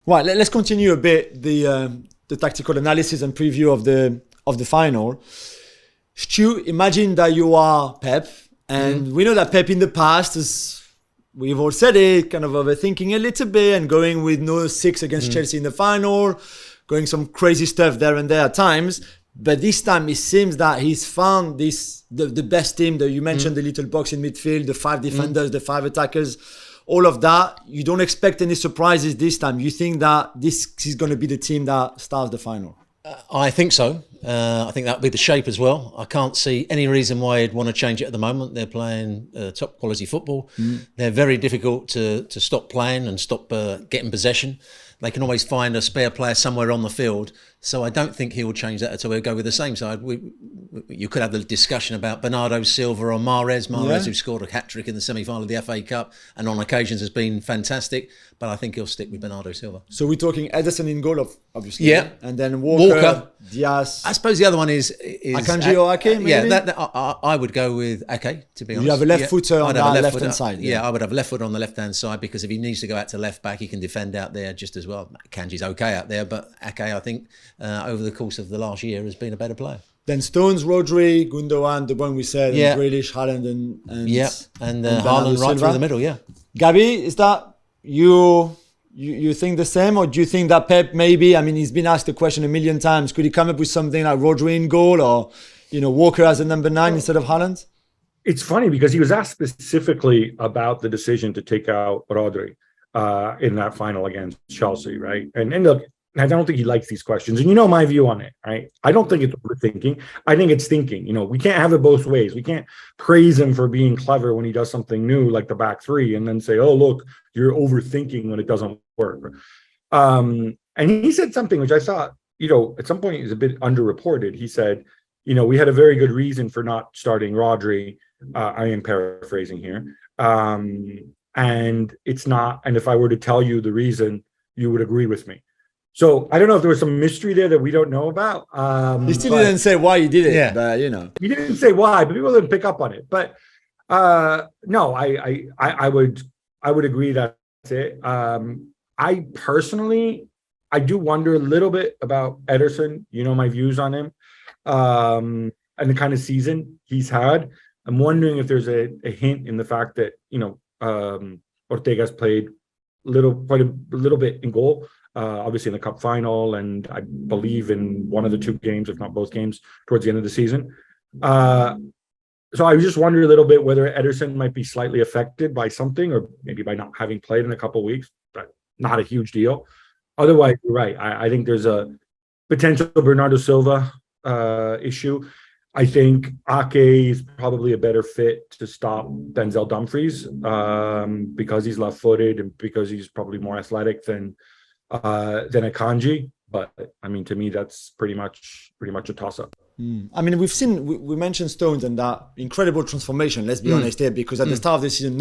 Right, let's continue a bit the tactical analysis and preview of the final. Stu, imagine that you are Pep, and we know that Pep in the past is, we've all said it, kind of overthinking a little bit and going with no 6 against Chelsea in the final, going some crazy stuff there and there at times. But this time it seems that he's found the best team that you mentioned, the little box in midfield, the 5 defenders, the 5 attackers, all of that. You don't expect any surprises this time. You think that this is going to be the team that starts the final? I think so. I think that would be the shape as well. I can't see any reason why you'd want to change it at the moment. They're playing top quality football. They're very difficult to stop playing and stop getting possession. They can always find a spare player somewhere on the field. So I don't think he will change that at all. He'll go with the same side. You could have the discussion about Bernardo Silva or Mahrez, who scored a hat-trick in the semi-final of the FA Cup and on occasions has been fantastic. But I think he'll stick with Bernardo Silva. So we're talking Ederson in goal, obviously. Yeah. And then Walker, Diaz. I suppose the other one is Akanji or Ake, maybe? Yeah, I would go with Ake, to be honest. You have a left footer on the left-hand side. Yeah, I would have a left foot on the left-hand side because if he needs to go out to left-back, he can defend out there just as well. Akanji's okay out there, but Ake, I think, over the course of the last year has been a better player. Then Stones, Rodri, Gundogan, the one we said, and Grealish, Haaland, and Haaland right through the middle. Yeah, Gabi, is that you think the same, or do you think that Pep maybe? I mean, he's been asked the question a million times. Could he come up with something like Rodri in goal, or Walker as a number 9 instead of Haaland? It's funny because he was asked specifically about the decision to take out Rodri in that final against Chelsea, right? And look, I don't think he likes these questions. And you know my view on it, right? I don't think it's overthinking. I think it's thinking. We can't have it both ways. We can't praise him for being clever when he does something new like the back 3 and then say, oh, look, you're overthinking when it doesn't work. And he said something which I thought, at some point is a bit underreported. He said, we had a very good reason for not starting Rodri. I am paraphrasing here. And it's not, and if I were to tell you the reason, you would agree with me. So I don't know if there was some mystery there that we don't know about. He still didn't say why he did it, but he didn't say why, but people didn't pick up on it. But no, I would agree that's it. I personally, I do wonder a little bit about Ederson. My views on him and the kind of season he's had. I'm wondering if there's a hint in the fact that Ortega's played quite a little bit in goal. Obviously in the cup final, and I believe in one of the 2 games, if not both games, towards the end of the season. So I just wonder a little bit whether Ederson might be slightly affected by something, or maybe by not having played in a couple of weeks, but not a huge deal. Otherwise, you're right. I think there's a potential Bernardo Silva issue. I think Ake is probably a better fit to stop Denzel Dumfries because he's left-footed and because he's probably more athletic than Akanji, but I mean, to me, that's pretty much a toss-up. I mean, we mentioned Stones and that incredible transformation, let's be honest here, because at the start of the season,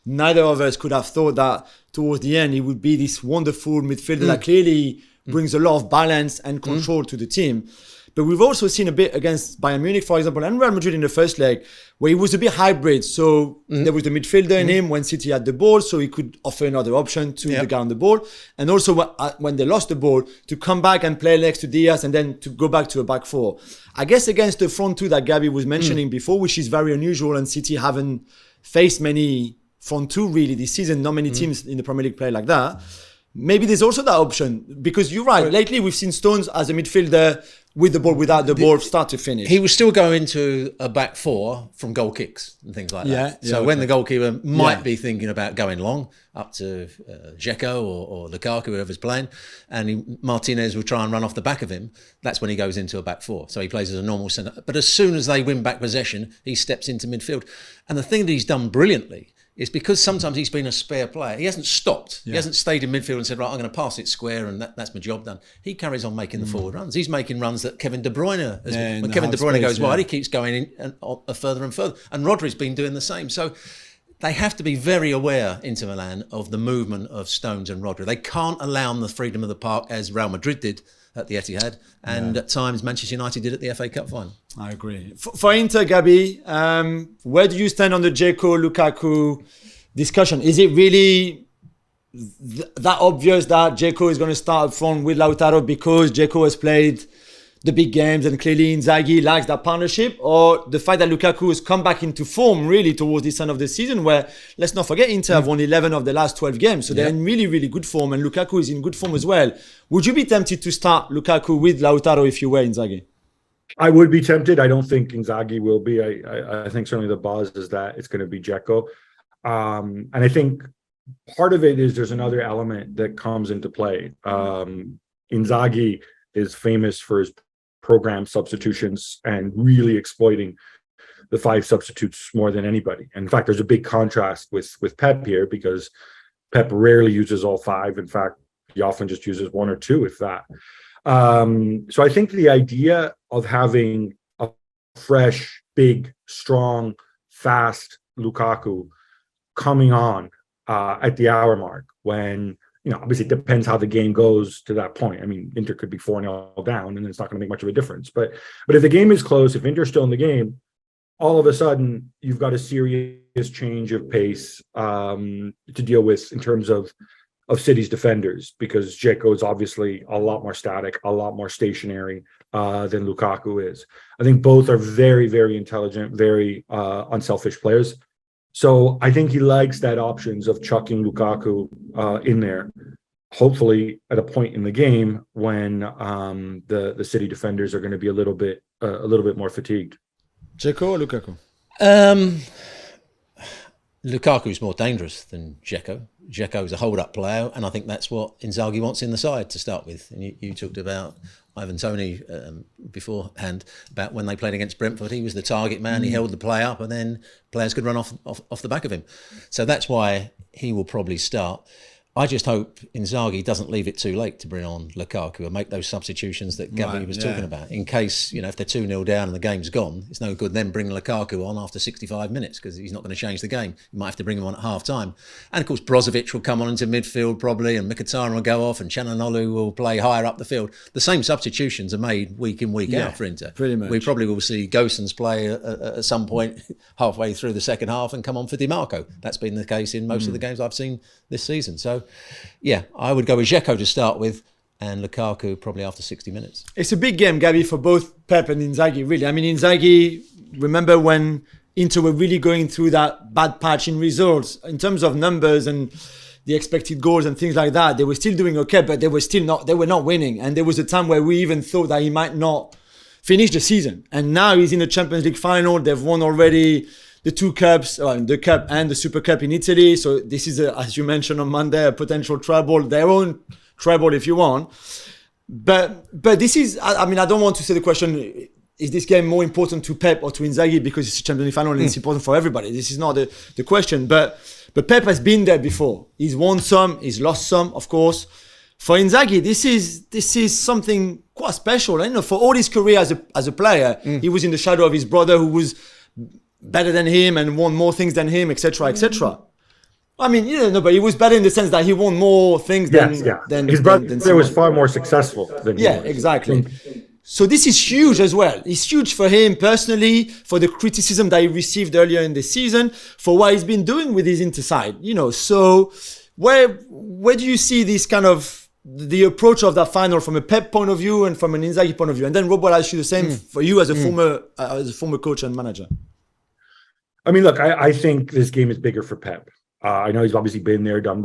neither of us could have thought that towards the end, he would be this wonderful midfielder that clearly brings a lot of balance and control to the team. But we've also seen a bit against Bayern Munich, for example, and Real Madrid in the first leg, where he was a bit hybrid. So there was the midfielder in him when City had the ball, so he could offer another option to the guy on the ball. And also when they lost the ball, to come back and play next to Diaz and then to go back to a back 4. I guess against the front 2 that Gabi was mentioning before, which is very unusual, and City haven't faced many front 2 really this season. Not many teams in the Premier League play like that. Maybe there's also that option, because you're right. Lately, we've seen Stones as a midfielder with the ball, without the ball, start to finish. He was still going to a back 4 from goal kicks and things like that. So when the goalkeeper might be thinking about going long up to Dzeko or Lukaku, whoever's playing, and Martinez will try and run off the back of him, that's when he goes into a back 4. So he plays as a normal centre. But as soon as they win back possession, he steps into midfield. And the thing that he's done brilliantly is because sometimes he's been a spare player. He hasn't stopped. He hasn't stayed in midfield and said, right, I'm going to pass it square and that's my job done. He carries on making the forward runs. He's making runs that Kevin De Bruyne, when Kevin De Bruyne goes wide, he keeps going in and further and further. And Rodri's been doing the same. So they have to be very aware, Inter Milan, of the movement of Stones and Rodri. They can't allow them the freedom of the park as Real Madrid did at the Etihad, and at times Manchester United did at the FA Cup final. I agree. For Inter, Gabi, where do you stand on the Dzeko, Lukaku discussion? Is it really that obvious that Dzeko is going to start up front with Lautaro because Dzeko has played the big games and clearly Inzaghi likes that partnership, or the fact that Lukaku has come back into form really towards the end of the season, where let's not forget Inter have won 11 of the last 12 games, so they're in really, really good form, and Lukaku is in good form as well. Would you be tempted to start Lukaku with Lautaro if you were Inzaghi? I would be tempted. I don't think Inzaghi will be. I think certainly the buzz is that it's going to be Dzeko. And I think part of it is there's another element that comes into play. Inzaghi is famous for his program substitutions and really exploiting the 5 substitutes more than anybody. And in fact, there's a big contrast with Pep here, because Pep rarely uses all 5. In fact, he often just uses 1 or 2, if that. So I think the idea of having a fresh, big, strong, fast Lukaku coming on at the hour mark, when, obviously it depends how the game goes to that point. I mean, Inter could be 4-0 down and it's not going to make much of a difference. But if the game is close, if Inter's still in the game, all of a sudden you've got a serious change of pace to deal with in terms of City's defenders, because Dzeko is obviously a lot more static, a lot more stationary than Lukaku is. I think both are very, very intelligent, very unselfish players. So I think he likes that options of chucking Lukaku in there, hopefully at a point in the game when the City defenders are going to be a little bit more fatigued. Dzeko or Lukaku? Lukaku is more dangerous than Dzeko. Dzeko is a hold-up player, and I think that's what Inzaghi wants in the side to start with. And you talked about Ivan Toney beforehand, about when they played against Brentford. He was the target man. He held the play up, and then players could run off the back of him. So that's why he will probably start. I just hope Inzaghi doesn't leave it too late to bring on Lukaku and make those substitutions that Gabby was talking about. In case, if they're 2-0 down and the game's gone, it's no good then bringing Lukaku on after 65 minutes, because he's not going to change the game. You might have to bring him on at half time. And of course, Brozovic will come on into midfield probably, and Mkhitaryan will go off, and Çalhanoğlu will play higher up the field. The same substitutions are made week in, week out for Inter. Pretty much. We probably will see Gosens play at some point halfway through the second half and come on for Di Marco. That's been the case in most of the games I've seen this season. So, yeah, I would go with Dzeko to start with, and Lukaku probably after 60 minutes. It's a big game, Gabby, for both Pep and Inzaghi, really. I mean, Inzaghi, remember when Inter were really going through that bad patch in results, in terms of numbers and the expected goals and things like that, they were still doing okay, but they were not winning. And there was a time where we even thought that he might not finish the season. And now he's in the Champions League final. They've won already the 2 cups, the cup and the Super Cup in Italy. So this is, as you mentioned on Monday, a potential treble, their own treble if you want. But this is, I mean, I don't want to say the question, is this game more important to Pep or to Inzaghi because it's a Champions League final and it's important for everybody? This is not the question. But Pep has been there before. He's won some, he's lost some, of course. For Inzaghi, this is something quite special. And, for all his career as a player, he was in the shadow of his brother who was better than him and won more things than him, etc., etc. I mean, but he was better in the sense that he won more things than his brother was far more successful than he was. Exactly. So this is huge as well. It's huge for him personally, for the criticism that he received earlier in the season, for what he's been doing with his Inter side. So where do you see this kind of the approach of that final from a Pep point of view and from an Inzaghi point of view? And then Rob will ask you the same for you as a former coach and manager. I mean, look, I think this game is bigger for Pep. I know he's obviously been there, done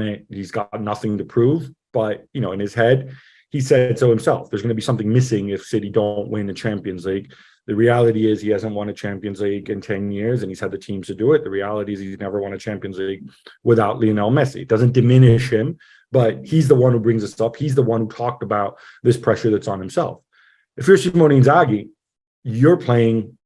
it. He's got nothing to prove, but in his head, he said so himself. There's going to be something missing if City don't win the Champions League. The reality is he hasn't won a Champions League in 10 years, and he's had the teams to do it. The reality is he's never won a Champions League without Lionel Messi. It doesn't diminish him, but he's the one who brings us up. He's the one who talked about this pressure that's on himself. If you're Simone Inzaghi, you're playing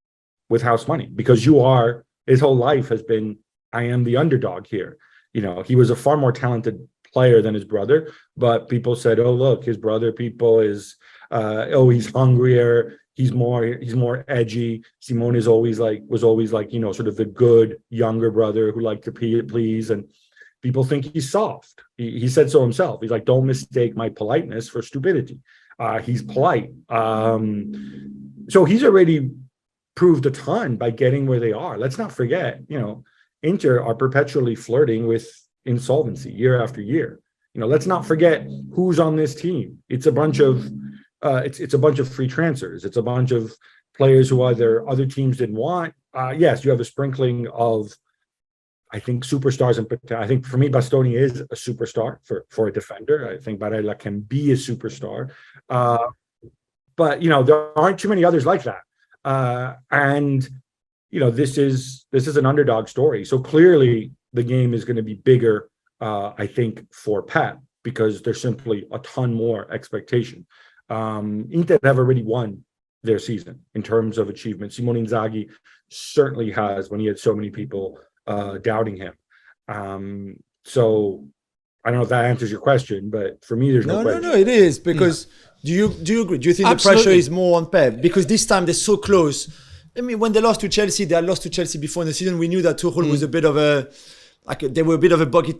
with house money, because his whole life has been, I am the underdog here. He was a far more talented player than his brother, but people said, oh, look, his brother he's hungrier, he's more edgy. Simone was always like, sort of the good younger brother who liked to please, and people think he's soft. He said so himself. He's like, don't mistake my politeness for stupidity. He's polite. So he's already proved a ton by getting where they are. Let's not forget, Inter are perpetually flirting with, insolvency year after year. Let's not forget who's on this team. It's a bunch of it's a bunch of free transfers. It's a bunch of players who either other teams didn't want. Yes, you have a sprinkling of, I think, superstars. I think for me, Bastoni is a superstar for a defender. I think Barella can be a superstar. But there aren't too many others like that. And this is an underdog story. So clearly the game is going to be bigger, I think, for Pep, because there's simply a ton more expectation. Inter have already won their season in terms of achievement. Simone Inzaghi certainly has, when he had so many people doubting him. So I don't know if that answers your question, but for me, there's no question. No, it is, because do you agree? Do you think Absolutely. The pressure is more on Pep? Because this time they're so close. I mean, when they lost to Chelsea, they had lost to Chelsea before in the season. We knew that Tuchel was a bit of a, they were a bit of a buggy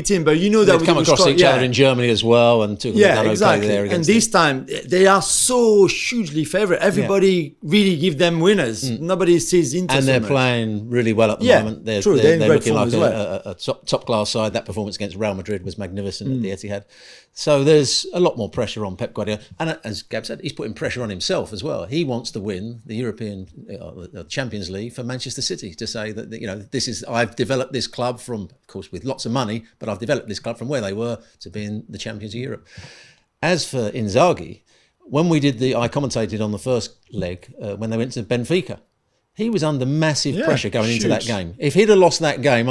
team, but that they've come across each other in Germany as well, and Tuchel done exactly. okay there And against this time they are so hugely favourite. Everybody really give them winners. Nobody sees Inter. And they're so playing really well at the moment. They're looking like a top class side. That performance against Real Madrid was magnificent at the Etihad. So there's a lot more pressure on Pep Guardiola, and as Gab said, he's putting pressure on himself as well. He wants to win the European Champions League for Manchester City, to say that I've developed this club from, of course, with lots of money, but I've developed this club from where they were to being the champions of Europe. As for Inzaghi, when I commentated on the first leg when they went to Benfica. He was under massive pressure going into that game. If he'd have lost that game,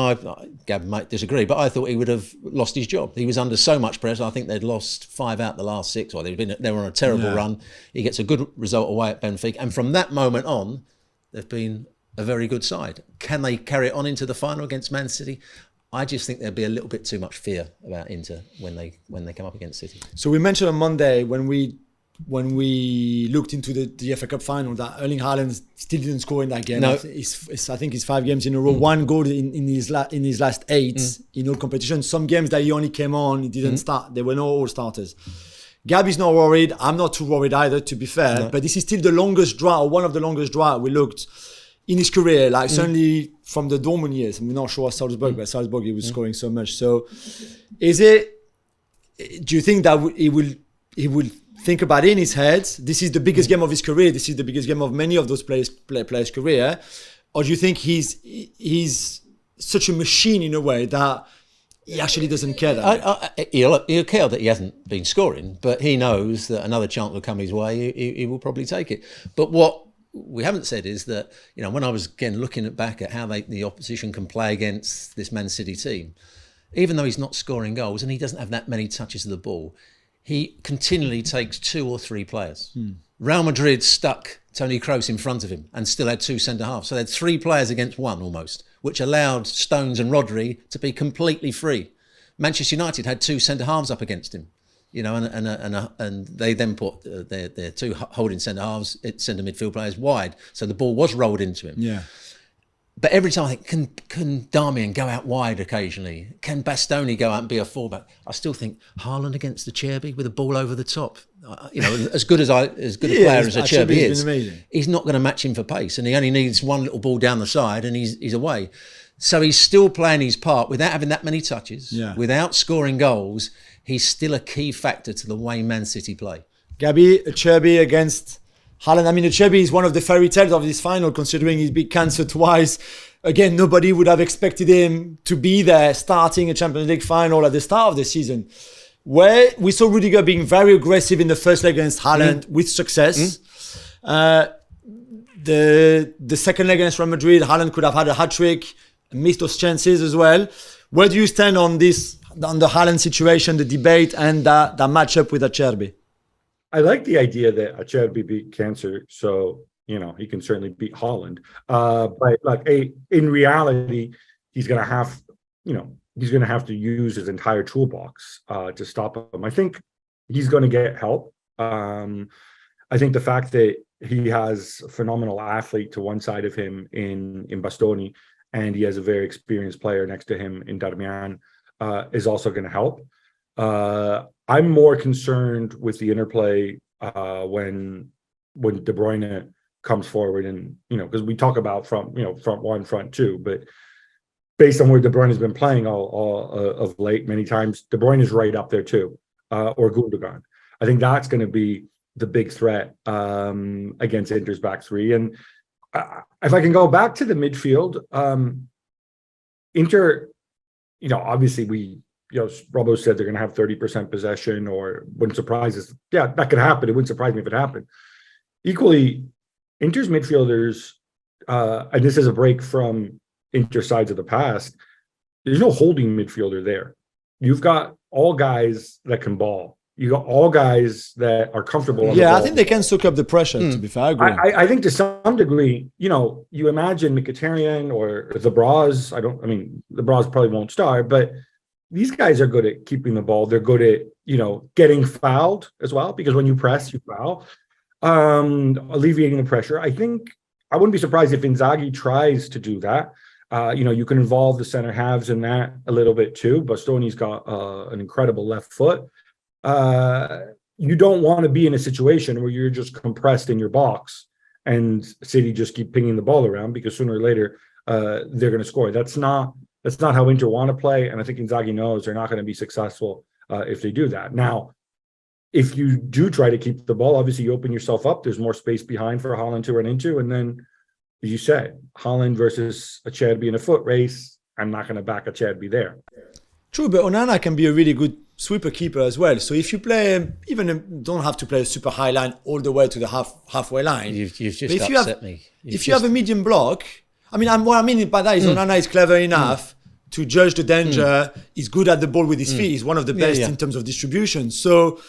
Gab might disagree, but I thought he would have lost his job. He was under so much pressure. I think they'd lost 5 out of the last 6, or they were on a terrible run. He gets a good result away at Benfica, and from that moment on, they've been a very good side. Can they carry it on into the final against Man City? I just think there'd be a little bit too much fear about Inter when they come up against City. So we mentioned on Monday when we looked into the FA Cup final that Erling Haaland still didn't score in that game. No. I think it's 5 games in a row. 1 goal in his last 8 in all competitions. Some games that he only came on, he didn't start. There were no all starters. Gabi's not worried. I'm not too worried either, to be fair. No. But this is still the longest drought, or one of the longest drought we looked in his career. Like certainly from the Dortmund years. I'm not sure Salzburg, but Salzburg he was scoring so much. So, do you think that he will think about it in his head? This is the biggest game of his career. This is the biggest game of many of those players' career. Or do you think he's such a machine in a way that he actually doesn't care that he'll care that he hasn't been scoring, but he knows that another chance will come his way. He will probably take it. But what we haven't said is that, when I was again looking back at how the opposition can play against this Man City team, even though he's not scoring goals and he doesn't have that many touches of the ball, he continually takes 2 or 3 players. Real Madrid stuck Toni Kroos in front of him and still had 2 centre-halves. So they had 3 players against 1 almost, which allowed Stones and Rodri to be completely free. Manchester United had 2 centre-halves up against him, and they then put their 2 holding centre-halves, centre midfield players wide. So the ball was rolled into him. Yeah. But every time I think, can Darmian go out wide occasionally? Can Bastoni go out and be a fullback? I still think Haaland against the Cherby with a ball over the top. As good a player as Cherby is, he's not going to match him for pace, and he only needs one little ball down the side, and he's away. So he's still playing his part without having that many touches, without scoring goals. He's still a key factor to the way Man City play. Gabi, Cherby against Haaland. I mean, Cherby is one of the fairy tales of this final, considering he's been cancelled twice. Again, nobody would have expected him to be there starting a Champions League final at the start of the season, where we saw Rudiger being very aggressive in the first leg against Haaland with success. The second leg against Real Madrid, Haaland could have had a hat-trick, missed those chances as well. Where do you stand on the Haaland situation, the debate, and that matchup with Acerbi? I like the idea that Acerbi beat cancer, so he can certainly beat Haaland. But in reality, he's going to have to use his entire toolbox to stop him. I think he's going to get help. I think the fact that he has a phenomenal athlete to one side of him in Bastoni, and he has a very experienced player next to him in Darmian, is also going to help. I'm more concerned with the interplay when De Bruyne comes forward, and because we talk about front 1, front 2, but based on where De Bruyne has been playing all of late, many times, De Bruyne is right up there too, or Gundogan. I think that's going to be the big threat against Inter's back three. And if I can go back to the midfield, Inter, obviously Robbo said they're going to have 30% possession, or wouldn't surprise us. Yeah, that could happen. It wouldn't surprise me if it happened. Equally, Inter's midfielders, and this is a break from Inter sides of the past, there's no holding midfielder there. You've got all guys that can ball. You got all guys that are comfortable. Yeah, I think they can soak up the pressure, to be fair. I agree. I think to some degree, you imagine Mkhitaryan or the Bras. The Bras probably won't start, but these guys are good at keeping the ball. They're good at, getting fouled as well, because when you press, you foul, alleviating the pressure. I think I wouldn't be surprised if Inzaghi tries to do that. You can involve the center halves in that a little bit too. Bastoni's got an incredible left foot. You don't want to be in a situation where you're just compressed in your box and City just keep pinging the ball around, because sooner or later they're going to score. That's not how Inter want to play, and I think Inzaghi knows they're not going to be successful if they do that. Now, if you do try to keep the ball, obviously you open yourself up. There's more space behind for Haaland to run into, and then, as you said, Haaland versus a Chadby in a foot race, I'm not going to back a Chadby there. True, but Onana can be a really good sweeper keeper as well. So if you play, don't have to play a super high line all the way to the halfway line. You've just upset me. If you have a medium block, what I mean by that is Onana is clever enough to judge the danger. He's good at the ball with his feet. He's one of the best in terms of distribution. So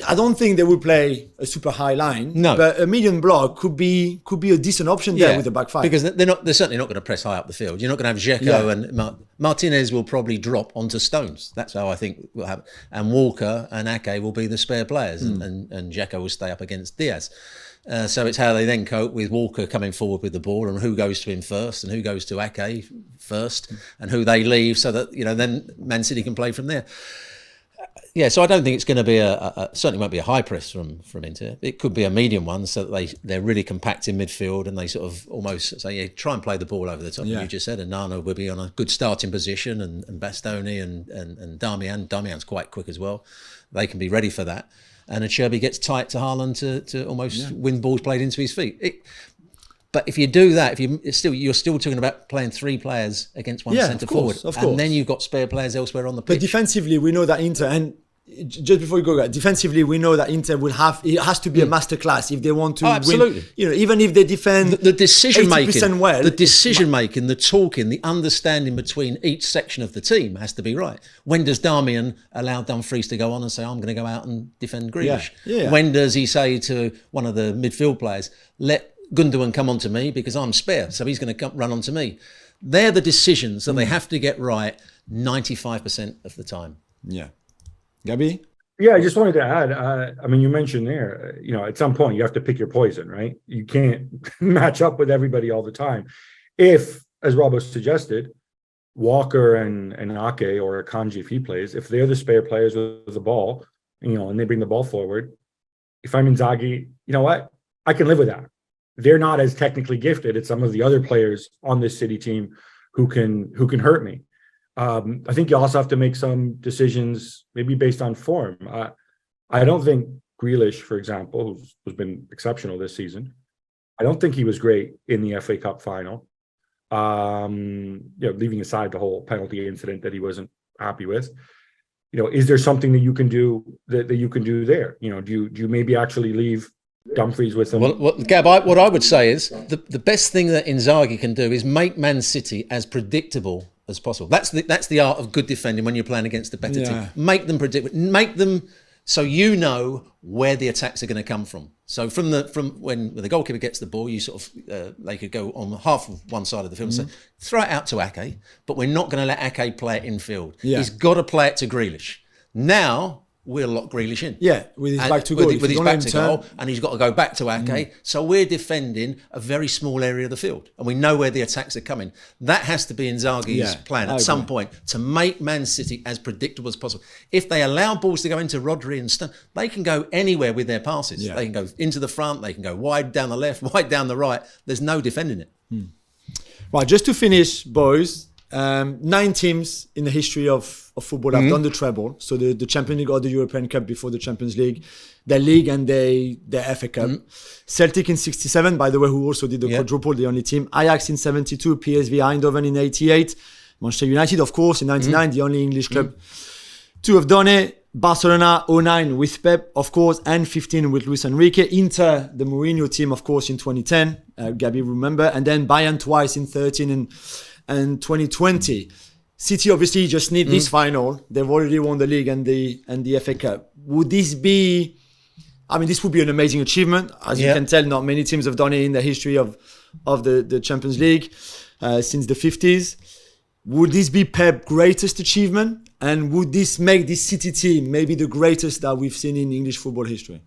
I don't think they will play a super high line. No, but a medium block could be a decent option there with the back five, because they're certainly not going to press high up the field. You're not going to have Dzeko and Martinez will probably drop onto Stones. That's how I think will happen. And Walker and Ake will be the spare players, and Dzeko will stay up against Diaz. So it's how they then cope with Walker coming forward with the ball, and who goes to him first, and who goes to Ake first, and who they leave, so that then Man City can play from there. Yeah, so I don't think it's going to be certainly won't be a high press from Inter. It could be a medium one, so that they're really compact in midfield, and they sort of almost say, try and play the ball over the top. You just said, and Nana will be on a good starting position, and Bastoni and Damian's quite quick as well. They can be ready for that. And Acerbi gets tight to Haaland to almost win balls played into his feet. But if you do that, you're still talking about playing three players against one centre forward, and then you've got spare players elsewhere on the pitch. But defensively, we know that Inter, and just before you go, defensively, we know that Inter it has to be a masterclass if they want to win. Even if they defend the decision making, well, the talking, the understanding between each section of the team has to be right. When does Darmian allow Dumfries to go on and say, I'm going to go out and defend Grealish? When does he say to one of the midfield players, let Gundogan come on to me because I'm spare, so he's going to run on to me? They're the decisions that they have to get right 95% of the time. Yeah. Gabi? Yeah, I just wanted to add, you mentioned there, at some point you have to pick your poison, right? You can't match up with everybody all the time. If, as Robbo suggested, Walker and Ake or Akanji, if he plays, if they're the spare players with the ball, and they bring the ball forward, if I'm Inzaghi, you know what? I can live with that. They're not as technically gifted as some of the other players on this City team who can hurt me. I think you also have to make some decisions, maybe based on form. I don't think Grealish, for example, who's been exceptional this season, I don't think he was great in the FA Cup final. Leaving aside the whole penalty incident that he wasn't happy with. Is there something that you can do that you can do there? Do you maybe actually leave Dumfries with them? Well, Gab, what I would say is the best thing that Inzaghi can do is make Man City as predictable as possible. That's the art of good defending when you're playing against a better team. Make them predictable. Make them so you know where the attacks are going to come from. So from when the goalkeeper gets the ball, you sort of they could go on half of one side of the field and say, throw it out to Ake, but we're not going to let Ake play it infield. Yeah. He's got to play it to Grealish. Now we'll lock Grealish in. Yeah, with his back to goal. With his back to goal, and he's got to go back to Ake. So we're defending a very small area of the field, and we know where the attacks are coming. That has to be Inzaghi's plan at some point, to make Man City as predictable as possible. If they allow balls to go into Rodri and Stone, they can go anywhere with their passes. Yeah. They can go into the front, they can go wide down the left, wide down the right. There's no defending it. Right, just to finish, boys, 9 teams in the history of football have done the treble. So the Champions League or the European Cup before the Champions League, the league and the FA Cup. Celtic in 67, by the way, who also did the quadruple, the only team. Ajax in 72, PSV Eindhoven in 88. Manchester United, of course, in 99, the only English club to have done it. Barcelona 09 with Pep, of course, and 15 with Luis Enrique. Inter, the Mourinho team, of course, in 2010. Gabi remember. And then Bayern twice in 13 and 2020. City obviously just need this final. They've already won the league and the FA Cup. Would this be... I mean, this would be an amazing achievement. As you can tell, not many teams have done it in the history of the Champions League since the 50s. Would this be Pep's greatest achievement? And would this make this City team maybe the greatest that we've seen in English football history?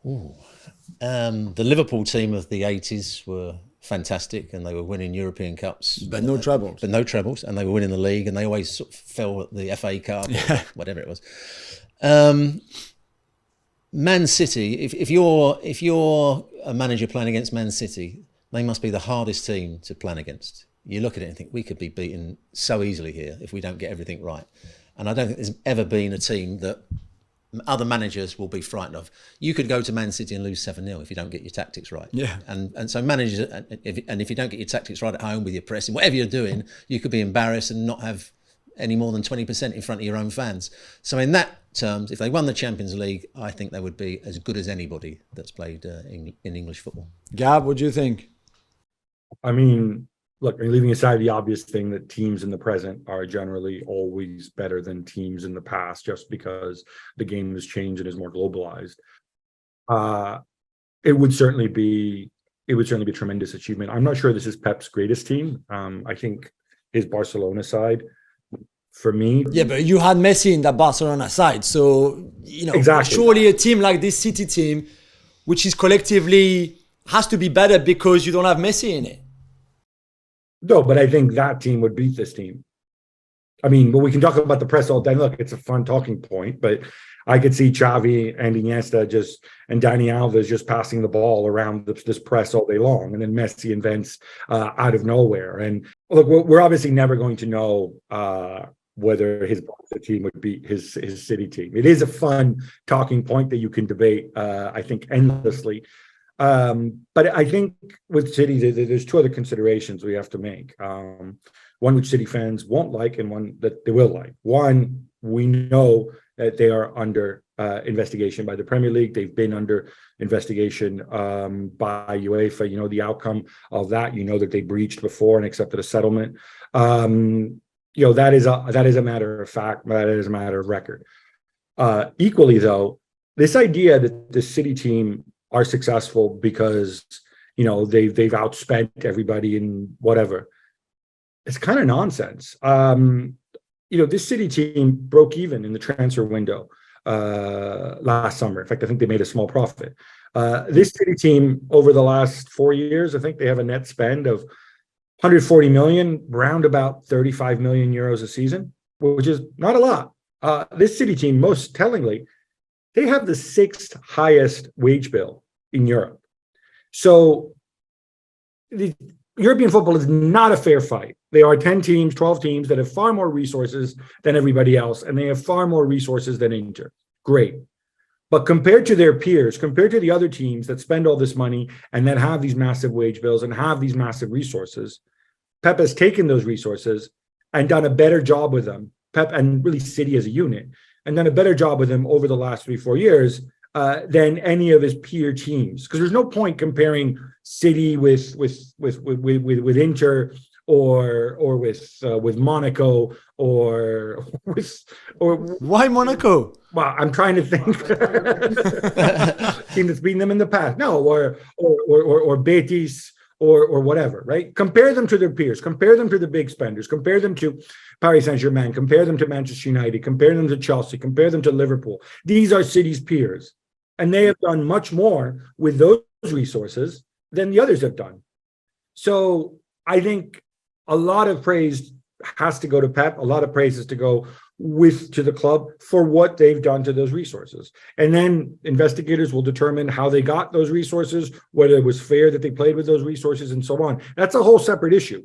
The Liverpool team of the 80s were fantastic, and they were winning European Cups. But no trebles. And they were winning the league, and they always sort of fell at the FA Cup or whatever it was. Man City, if you're a manager playing against Man City, they must be the hardest team to plan against. You look at it and think, we could be beaten so easily here if we don't get everything right. And I don't think there's ever been a team that other managers will be frightened of. You could go to Man City and lose 7-0 if you don't get your tactics right. Yeah. And so managers, if you don't get your tactics right at home with your pressing, whatever you're doing, you could be embarrassed and not have any more than 20% in front of your own fans. So in that terms, if they won the Champions League, I think they would be as good as anybody that's played in English football. Gab, what do you think? I mean, look, leaving aside the obvious thing that teams in the present are generally always better than teams in the past, just because the game has changed and is more globalized. It would certainly be a tremendous achievement. I'm not sure this is Pep's greatest team. I think his Barcelona side, for me. Yeah, but you had Messi in that Barcelona side, so exactly. Surely a team like this City team, which is collectively has to be better because you don't have Messi in it. No, but I think that team would beat this team. I mean, but we can talk about the press all day. Look, it's a fun talking point, but I could see Xavi and Iniesta and Dani Alves just passing the ball around this press all day long, and then Messi invents out of nowhere. And look, we're obviously never going to know whether his team would beat his City team. It is a fun talking point that you can debate, I think, endlessly. But I think with City, there's 2 other considerations we have to make. One which City fans won't like, and one that they will like. One, we know that they are under investigation by the Premier League. They've been under investigation by UEFA. You know the outcome of that. You know that they breached before and accepted a settlement. That is a matter of fact. That is a matter of record. Equally, though, this idea that the City team are successful because they've outspent everybody in whatever, it's kind of nonsense. This City team broke even in the transfer window last summer. In fact, I think they made a small profit. This City team over the last 4 years, I think they have a net spend of 140 million, round about 35 million euros a season, which is not a lot. This City team, most tellingly, they have the 6th highest wage bill in Europe. So the European football is not a fair fight. There are 10 teams, 12 teams that have far more resources than everybody else, and they have far more resources than Inter. Great. But compared to their peers, compared to the other teams that spend all this money and that have these massive wage bills and have these massive resources, Pep has taken those resources and done a better job with them, Pep and really City as a unit, and done a better job with them over the last 3-4 years than any of his peer teams. Because there's no point comparing City with Inter or with Monaco or why Monaco? Well, I'm trying to think. Team that's beaten them in the past. No, or Betis or whatever, right? Compare them to their peers. Compare them to the big spenders. Compare them to Paris Saint-Germain. Compare them to Manchester United. Compare them to Chelsea. Compare them to Liverpool. These are City's peers. And they have done much more with those resources than the others have done. So I think a lot of praise has to go to Pep. A lot of praise is to go to the club for what they've done to those resources. And then investigators will determine how they got those resources, whether it was fair that they played with those resources and so on. That's a whole separate issue.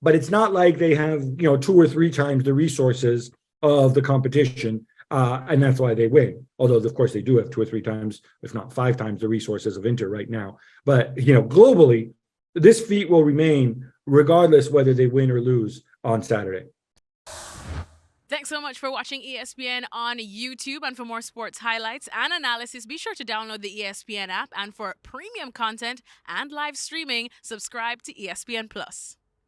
but it's not like they have, 2 or 3 times the resources of the competition. And that's why they win. Although, of course, they do have 2 or 3 times, if not 5 times the resources of Inter right now. But, globally, this feat will remain regardless whether they win or lose on Saturday. Thanks so much for watching ESPN on YouTube. And for more sports highlights and analysis, be sure to download the ESPN app. And for premium content and live streaming, subscribe to ESPN Plus.